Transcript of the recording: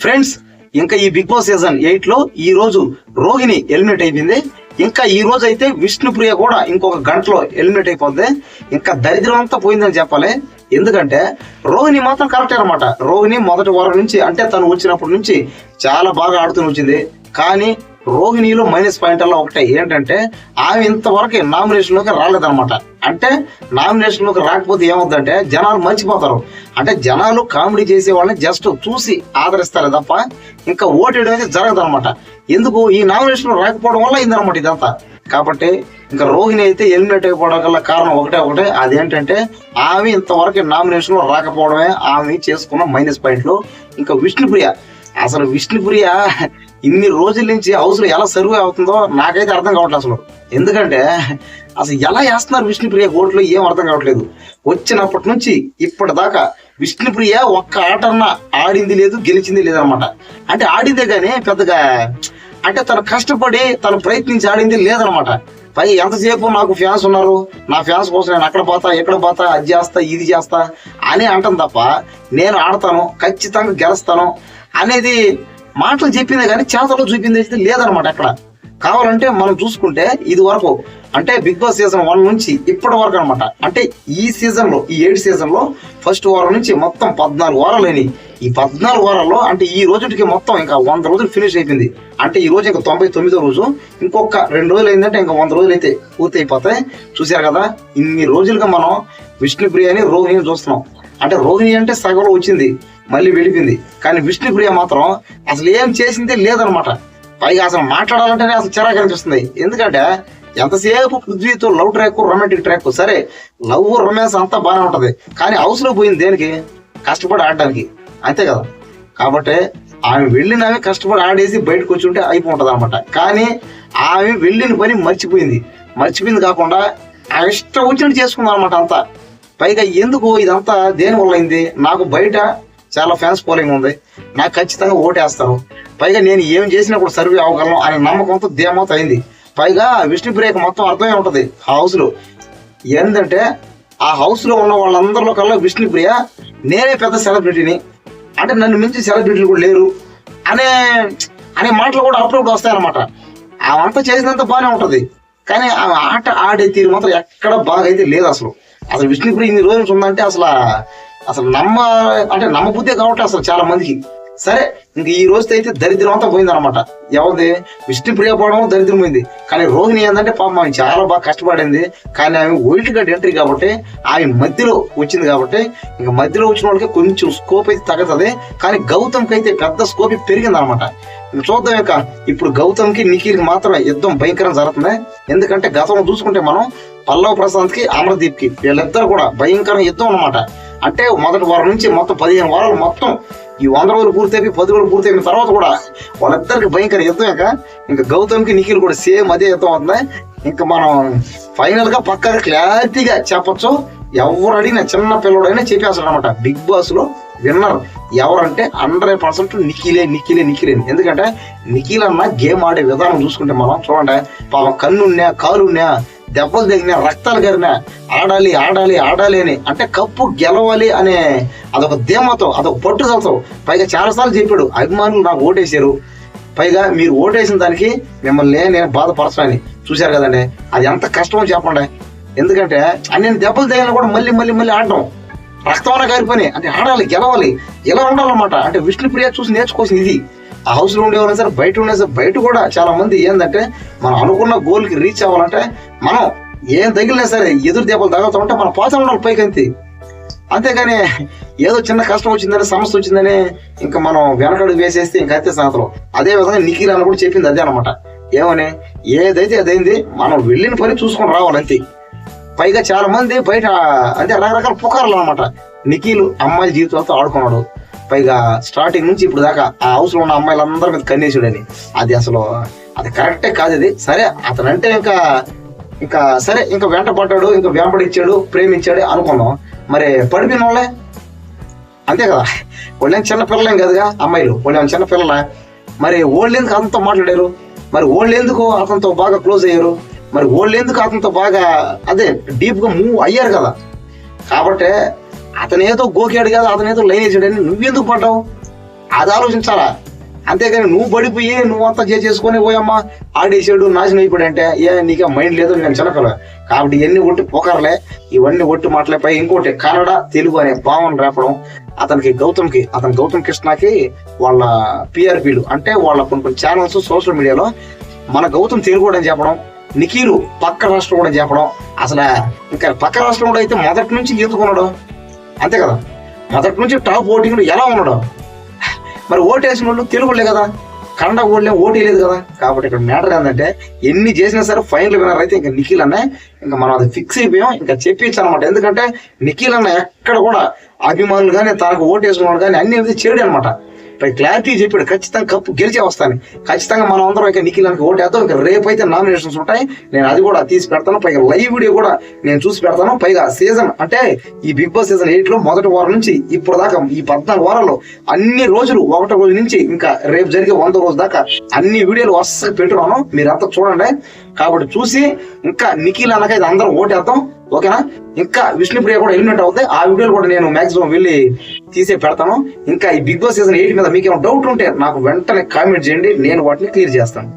Friends, ఇంకా ఈ big boss season 8 లో ఈ రోజు రోహిణి ఎలిమినేట్ అయిపోయింది. ఇంకా ఈ రోజు అయితే విష్ణుప్రియ కూడా ఇంకొక గంటలో ఎలిమినేట్ అయిపోద్ది. ఇంకా దరిద్రం అంతా పోయిందని చెప్పాలి. ఎందుకంటే రోహిణి మాత్రం కరెక్టే అనమాట. రోహిణి మొదటి వారం నుంచి అంటే తను వచ్చినప్పటి నుంచి చాలా బాగా ఆడుతూ వచ్చింది. కానీ రోహిణిలో మైనస్ పాయింట్ అలా ఒకటే ఏంటంటే ఆమె ఇంతవరకు నామినేషన్ లోకి రాలేదన్నమాట. అంటే నామినేషన్ లోకి రాకపోతే ఏమవుతుందంటే జనాలు మర్చిపోతారు. అంటే జనాలు కామెడీ చేసే వాళ్ళని జస్ట్ చూసి ఆదరిస్తారు తప్ప ఇంకా ఓటేయడం అయితే జరగదు అనమాట. ఎందుకు ఈ నామినేషన్ రాకపోవడం వల్ల అయిందనమాట ఇదంతా. కాబట్టి ఇంకా రోహిణి అయితే ఎలిమినేట్ అయిపోవడం గల కారణం ఒకటే అదేంటంటే ఆమె ఇంతవరకు నామినేషన్ లో రాకపోవడమే ఆమె చేసుకున్న మైనస్ పాయింట్లు. ఇంకా విష్ణుప్రియ ఇన్ని రోజుల నుంచి హౌస్ లో ఎలా సర్వే అవుతుందో నాకైతే అర్థం కావట్లేదు అసలు. ఎందుకంటే అసలు ఎలా వేస్తున్నారు విష్ణుప్రియ ఓట్లు ఏం అర్థం కావట్లేదు. వచ్చినప్పటి నుంచి ఇప్పటిదాకా విష్ణుప్రియ ఒక్క ఆటన్నా ఆడింది లేదు, గెలిచింది లేదనమాట. అంటే ఆడిందే కానీ పెద్దగా అంటే తను కష్టపడి తను ప్రయత్నించి ఆడింది లేదనమాట. పై ఎంతసేపు నాకు ఫ్యాన్స్ ఉన్నారు, నా ఫ్యాన్స్ కోసం నేను అక్కడ పోతా ఎక్కడ పోతా అది చేస్తా ఇది చేస్తా అని అంటాను తప్ప నేను ఆడతాను ఖచ్చితంగా గెలుస్తాను అనేది మాటలు చెప్పిందే కానీ చేతలో చూపింది అయితే లేదనమాట. అక్కడ కావాలంటే మనం చూసుకుంటే ఇది వరకు అంటే బిగ్ బాస్ సీజన్ 1 నుంచి ఇప్పటి వరకు అనమాట. అంటే ఈ సీజన్ లో ఈ 8 సీజన్ లో ఫస్ట్ వారం నుంచి మొత్తం 14 వారాలు అయినాయి. ఈ 14 వారాల్లో అంటే ఈ రోజుకి మొత్తం ఇంకా 100 రోజులు ఫినిష్ అయిపోయింది. అంటే ఈ రోజు ఇంకా 99వ రోజు, ఇంకొక 2 రోజులు అయిందంటే ఇంకా 100 రోజులు అయితే పూర్తి అయిపోతాయి. చూసారు కదా, ఇన్ని రోజులుగా మనం విష్ణుప్రియని రోహిణిని చూస్తున్నాం. అంటే రోహిణి అంటే సగంలో వచ్చింది మళ్ళీ వెళ్ళిపోయింది. కానీ విష్ణుప్రియ మాత్రం అసలు ఏం చేసిందే లేదనమాట. పైగా అసలు మాట్లాడాలంటేనే అసలు చిరాకు అనిపిస్తుంది. ఎందుకంటే ఎంతసేపు పృథ్వీతో లవ్ ట్రాక్ రొమాంటిక్ ట్రాక్ సరే లవ్ రొమాన్స్ అంతా బాగానే ఉంటది. కానీ హౌస్ లో పోయింది దేనికి? కష్టపడి ఆడడానికి, అంతే కదా. కాబట్టి ఆమె వెళ్ళినవి కష్టపడి ఆడేసి బయటకు వచ్చి ఉంటే అయిపోతుంది అనమాట. కానీ ఆమె వెళ్ళిన పని మర్చిపోయింది కాకుండా ఆ ఇష్టం వచ్చినట్టు చేసుకుందాం అనమాట అంతా. పైగా ఎందుకు ఇదంతా దేని వల్ల అయింది? నాకు బయట చాలా ఫ్యాన్స్ ఫాలోయింగ్ ఉంది, నాకు ఖచ్చితంగా ఓటేస్తారు, పైగా నేను ఏం చేసినా కూడా సర్వే అవ్వగలను అనే నమ్మకంతో ధీమాతో అయింది. పైగా విష్ణుప్రియకి మొత్తం అర్థమే ఉంటది ఆ హౌస్ లో. ఏంటంటే ఆ హౌస్ లో ఉన్న వాళ్ళందరిలో కల్లా విష్ణుప్రియ నేనే పెద్ద సెలబ్రిటీని, అంటే నన్ను మించి సెలబ్రిటీలు కూడా లేరు అనే మాటలు కూడా అప్పుడప్పుడు వస్తాయన్నమాట. ఆమంతా చేసినంత బాగానే ఉంటది. కానీ ఆమె ఆట ఆడే తీరు మాత్రం ఎక్కడ బాగా అయితే లేదు అసలు. విష్ణుప్రియ ఇన్ని రోజులు ఉందంటే అసలు నమ్మబుద్ధే కావట్లేదు అసలు చాలా మందికి. సరే ఇంక ఈ రోజుతో అయితే దరిద్రం అంతా పోయింది అనమాట. ఎవరిది? విష్ణుప్రియ పోవడం దరిద్రం పోయింది. కానీ రోహిణి ఏంటంటే పాపం ఆమె చాలా బాగా కష్టపడింది. కానీ ఆమె వైల్డ్ కార్డ్ ఎంట్రీ కాబట్టి ఆమె మధ్యలో వచ్చింది కాబట్టి ఇంకా మధ్యలో వచ్చిన వాళ్ళకి కొంచెం స్కోప్ అయితే తగ్గుతుంది. కానీ గౌతమ్కి అయితే పెద్ద స్కోప్ పెరిగింది అనమాట. ఇంక చూద్దాం. ఇక ఇప్పుడు గౌతమ్కి నిఖిల్కి మాత్రమే యుద్ధం భయంకరం జరుగుతుంది. ఎందుకంటే గతంలో చూసుకుంటే మనం పల్లవ్ ప్రశాంత్ కి అమర్దీప్ కి వీళ్ళిద్దరు కూడా భయంకర యుద్ధం అనమాట. అంటే మొదటి వారం నుంచి మొత్తం 15 వారాలు మొత్తం ఈ 100 రోజులు పూర్తయిపోయి 10 రోజులు పూర్తయిన తర్వాత కూడా వాళ్ళిద్దరికి భయంకర యుద్ధం. ఇంకా గౌతమ్కి నిఖిల్ కూడా సేమ్ అదే యుద్ధం అవుతుంది. ఇంకా మనం ఫైనల్ గా పక్కగా క్లారిటీగా చెప్పొచ్చు. ఎవరు అడిగినా చిన్న పిల్లడైనా చెప్పేస్తాడు అనమాట. బిగ్ బాస్ లో విన్నర్ ఎవరంటే 100% నిఖిలే. ఎందుకంటే నిఖిల్ అన్న గేమ్ ఆడే విధానం చూసుకుంటే మనం చూడండి, పాపం కన్నున్నా కాలున్నా దెబ్బలు తగిన రక్తాలు గారినా ఆడాలి అని అంటే కప్పు గెలవాలి అనే అదొక ధీమాతో అదొక పట్టుదలతో పైగా చాలాసార్లు చెప్పాడు అభిమానులు నాకు ఓటేశారు, పైగా మీరు ఓటేసిన దానికి మిమ్మల్ని నేను బాధపరచాలని. చూశారు కదండి, అది ఎంత కష్టమో చెప్పండి. ఎందుకంటే అన్ని దెబ్బలు తగిన కూడా మళ్ళీ ఆడడం రక్తమైన గారిపోయి అంటే ఆడాలి గెలవాలి ఇలా ఉండాలన్నమాట. అంటే విష్ణుప్రియ చూసి నేర్చుకోవాల్సింది ఇది. ఆ హౌస్ లో ఉండేవాళ్ళని సరే బయట ఉండే సరే బయట కూడా చాలా మంది ఏంటంటే మనం అనుకున్న గోల్ కి రీచ్ అవ్వాలంటే మనం ఏం తగిలినా సరే ఎదురు దెబ్బలు తగులుతూ ఉంటే మనం పోతా ఉండాలి పైకి అంతేగాని ఏదో చిన్న కష్టం వచ్చిందని సమస్య వచ్చిందని ఇంకా మనం వెనకడుగు వేసేస్తే ఇంకా అయితే సాయంత్రం. అదే విధంగా నిఖిల్ అని కూడా చెప్పింది అదే అనమాట. ఏమని ఏదైతే అదైంది, మనం వెళ్ళిన పని చూసుకొని రావాలంతే. పైగా చాలా మంది బయట అంటే రకరకాల పుకార్లు అనమాట. నిఖిల్ అమ్మాయిల జీవితాలతో ఆడుకున్నాడు, పైగా స్టార్టింగ్ నుంచి ఇప్పుడు దాకా ఆ హౌస్ లో ఉన్న అమ్మాయిలందరి మీద కన్నేసాడని. అది కరెక్టే కాదు. ఇది సరే అతనంటే ఇంకా సరే ఇంకా వెంట పడ్డాడు, ఇంకా వెంబడిచ్చాడు, ప్రేమించాడు అనుకున్నాం. మరి పడిపోయిన వాళ్ళే అంతే కదా, వాళ్ళేం చిన్న పిల్లలేం కదగా అమ్మాయిలు, వాళ్ళేం చిన్న పిల్లల. మరి వాళ్ళు ఎందుకు అతనితో మాట్లాడారు? మరి వాళ్ళు ఎందుకు అతనితో బాగా క్లోజ్ అయ్యారు? మరి వాళ్ళు ఎందుకు అతనితో బాగా అదే డీప్ గా మూవ్ అయ్యారు కదా. కాబట్టి అతనేదో గోకాడు కదా, అతనేదో లైన్ వేసాడని నువ్వెందుకు పడ్డావు? అది ఆలోచించాలా. అంతేగాని నువ్వు పడిపోయి నువ్వంతా చేసుకొని పోయమ్మా ఆడేసాడు నాశనం అయిపోయాడు అంటే నీకే మైండ్ లేదు, నేను చిన్నపిల్ల కాబట్టి ఇవన్నీ ఒట్టి పోకరలే, ఇవన్నీ ఒట్టి మాటలపై ఇంకోటి కన్నడ తెలుగు అనే భావన రేపడం అతనికి గౌతమ్ కృష్ణకి వాళ్ళ పిఆర్పీలు అంటే వాళ్ళ కొన్ని ఛానల్స్ సోషల్ మీడియాలో మన గౌతమ్ తెలుగు అని చెప్పడం, నిఖిలు పక్క రాష్ట్రం కూడా చెప్పడం. అసలు ఇంకా పక్క రాష్ట్రం కూడా అయితే మొదటి నుంచి ఎందుకున్నాడు అంతే కదా, మొదటి నుంచి టాప్ ఓటింగ్ ఎలా ఉన్నాడు. మరి ఓటు వేసిన వాళ్ళు తెలుగులే కదా, కన్నడ ఓట్లే ఓటు లేదు కదా. కాబట్టి ఇక్కడ మ్యాటర్ ఏంటంటే ఎన్ని చేసినా సరే ఫైనల్ విన్నర్ అయితే ఇంకా నిఖిల్ అన్న, ఇంకా మనం అది ఫిక్స్ అయిపోయాం, ఇంకా చెప్పించు అనమాట. ఎందుకంటే నిఖిల్ అన్న ఎక్కడ కూడా అభిమానులు కానీ తనకు ఓటు వేసుకున్నాడు కానీ అన్ని చేయడు అనమాట. క్లారిటీ చెప్పాడు, ఖచ్చితంగా కప్పు గెలిచే వస్తాను, ఖచ్చితంగా మనం అందరం ఇక నిఖిల్ అని ఓటు వేద్దాం. ఇక రేపు అయితే నామినేషన్స్ ఉంటాయి, నేను అది కూడా తీసి పెడతాను, పైగా లైవ్ వీడియో కూడా నేను చూసి పెడతాను. పైగా సీజన్ అంటే ఈ బిగ్ బాస్ సీజన్ 8 లో మొదటి వారం నుంచి ఇప్పుడు దాకా ఈ 14 వారాల్లో అన్ని రోజులు ఒకటో రోజు నుంచి ఇంకా రేపు జరిగే 100వ రోజు దాకా అన్ని వీడియోలు వరుసగా పెట్టున్నాను, మీరంతా చూడండి. కాబట్టి చూసి ఇంకా నిఖిల్ అన్నకైతే అందరం ఓటేద్దాం, ఓకేనా. ఇంకా విష్ణుప్రియ కూడా ఎలిమినేట్ అవుతాయి, ఆ వీడియోలు కూడా నేను మాక్సిమం వెళ్ళి తీసే పెడతాను. ఇంకా ఈ బిగ్ బాస్ సీజన్ 8 మీద మీకేమైనా డౌట్ ఉంటే నాకు వెంటనే కామెంట్ చేయండి, నేను వాటిని క్లియర్ చేస్తాను.